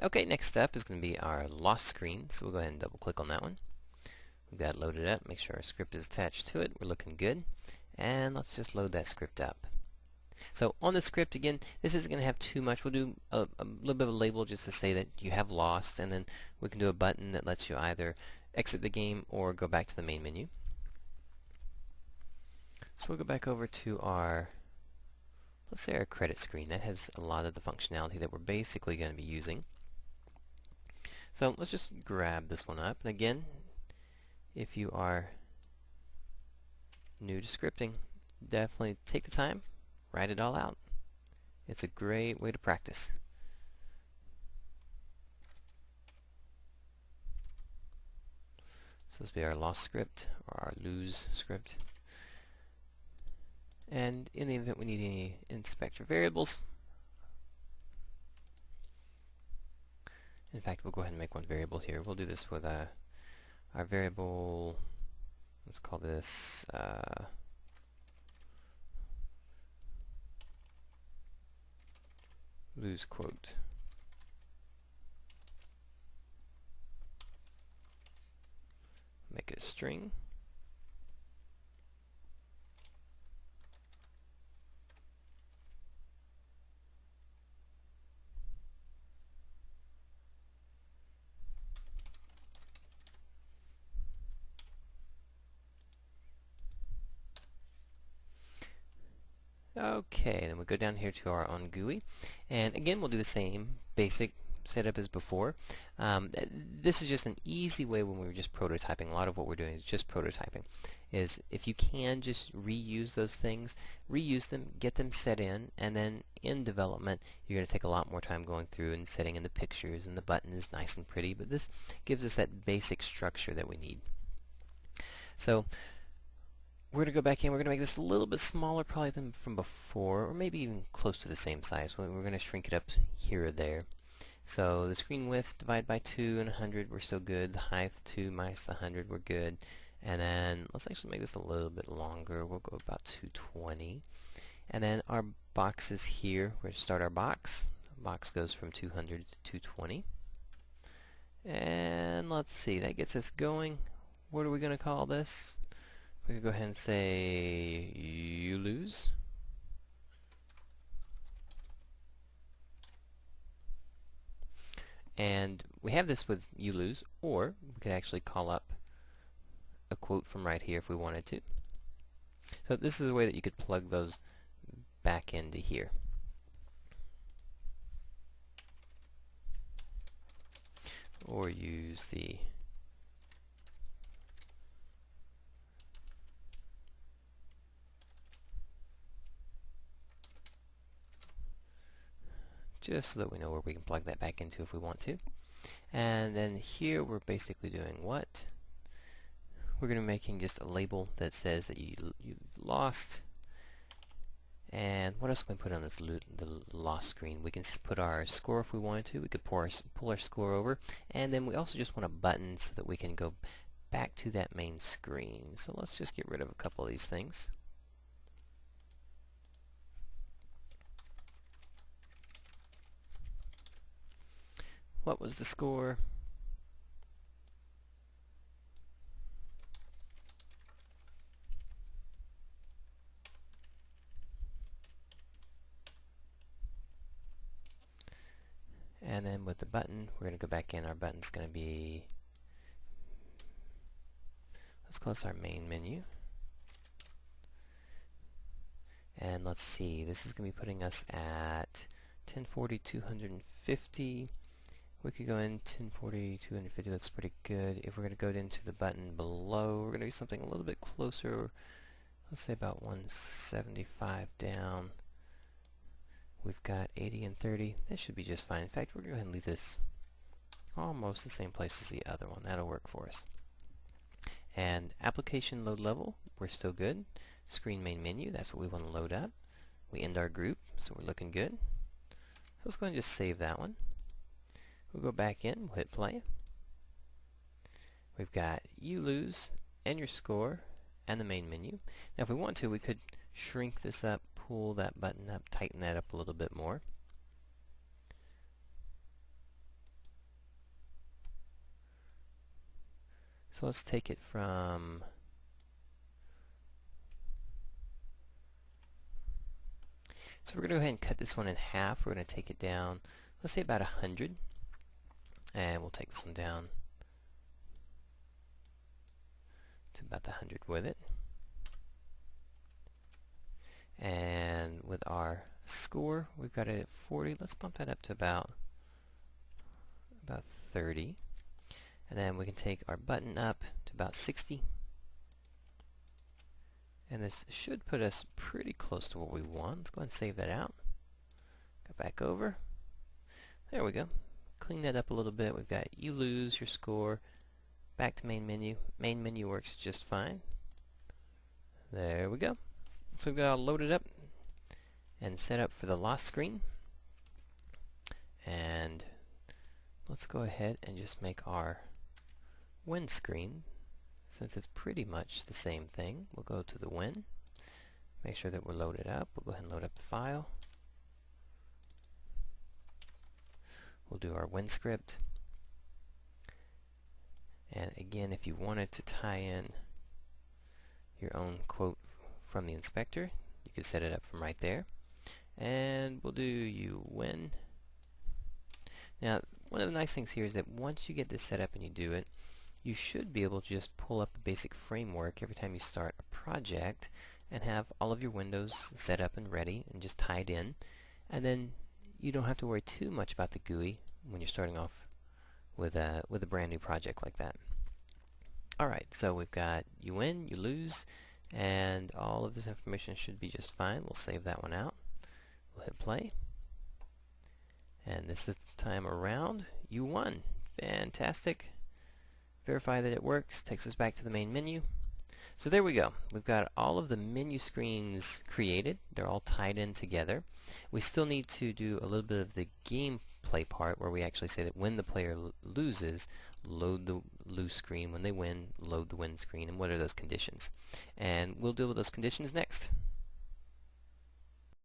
Okay, next up is going to be our lost screen, so we'll go ahead and double click on that one. We've got it loaded up, make sure our script is attached to it, we're looking good, and let's just load that script up. So on the script, again, this isn't going to have too much. We'll do a little bit of a label just to say that you have lost, and then we can do a button that lets you either exit the game or go back to the main menu. So we'll go back over to our, let's say our credit screen. That has a lot of the functionality that we're basically going to be using. So let's just grab this one up. And again, if you are new to scripting, definitely take the time, write it all out. It's a great way to practice. So this will be our lost script, or our lose script. And in the event we need any inspect your variables, in fact, we'll go ahead and make one variable here. We'll do this with our variable, let's call this lose quote. Make it a string. Okay, then we'll go down here to our on GUI, and again we'll do the same basic setup as before. This is just an easy way when we were just prototyping. A lot of what we're doing is just prototyping. Is if you can just reuse those things, reuse them, get them set in, and then in development you're going to take a lot more time going through and setting in the pictures, and the button is nice and pretty, but this gives us that basic structure that we need. So we're going to go back in, we're going to make this a little bit smaller probably than from before, or maybe even close to the same size. We're going to shrink it up here or there. So the screen width divided by 2 and 100, we're still good. The height 2 minus the 100, we're good. And then let's actually make this a little bit longer. We'll go about 220. And then our box is here. We're going to start our box. The box goes from 200 to 220. And let's see, that gets us going. What are we going to call this? We could go ahead and say you lose. And we have this with you lose, or we could actually call up a quote from right here if we wanted to. So this is a way that you could plug those back into here. Or use the just so that we know where we can plug that back into if we want to. And then here we're basically doing what? We're going to be making just a label that says that you lost. And what else can we put on this the lost screen? We can put our score if we wanted to. We could pull our score over. And then we also just want a button so that we can go back to that main screen. So let's just get rid of a couple of these things. What was the score? And then with the button, we're going to go back in. Our button's going to be, let's call this our main menu. And let's see, this is going to be putting us at 1040, 250. We could go in 1040, 250, that's pretty good. If we're going to go into the button below, we're going to do something a little bit closer. Let's say about 175 down. We've got 80 and 30. That should be just fine. In fact, we're going to go ahead and leave this almost the same place as the other one. That'll work for us. And application load level, we're still good. Screen main menu, that's what we want to load up. We end our group, so we're looking good. So let's go ahead and just save that one. We'll go back in, we'll hit play. We've got you lose and your score and the main menu. Now if we want to, we could shrink this up, pull that button up, tighten that up a little bit more. So let's take it from so we're going to go ahead and cut this one in half. We're going to take it down, let's say about 100, and we'll take this one down to about the 100 with it. And with our score, we've got it at 40. Let's bump that up to about 30. And then we can take our button up to about 60. And this should put us pretty close to what we want. Let's go ahead and save that out. Go back over. There we go. Clean that up a little bit. We've got you lose your score. Back to main menu. Main menu works just fine. There we go. So we've got it all loaded up and set up for the lost screen. And let's go ahead and just make our win screen. Since it's pretty much the same thing, we'll go to the win. Make sure that we're loaded up. We'll go ahead and load up the file. We'll do our win script. And again, if you wanted to tie in your own quote from the inspector, you could set it up from right there. And we'll do you win. Now, one of the nice things here is that once you get this set up and you do it, you should be able to just pull up a basic framework every time you start a project and have all of your windows set up and ready and just tied in. And then you don't have to worry too much about the GUI when you're starting off with a brand new project like that. Alright, so we've got you win, you lose, and all of this information should be just fine. We'll save that one out. We'll hit play. And this time around, you won. Fantastic. Verify that it works. Takes us back to the main menu. So there we go. We've got all of the menu screens created. They're all tied in together. We still need to do a little bit of the gameplay part where we actually say that when the player loses, load the lose screen. When they win, load the win screen. And what are those conditions? And we'll deal with those conditions next.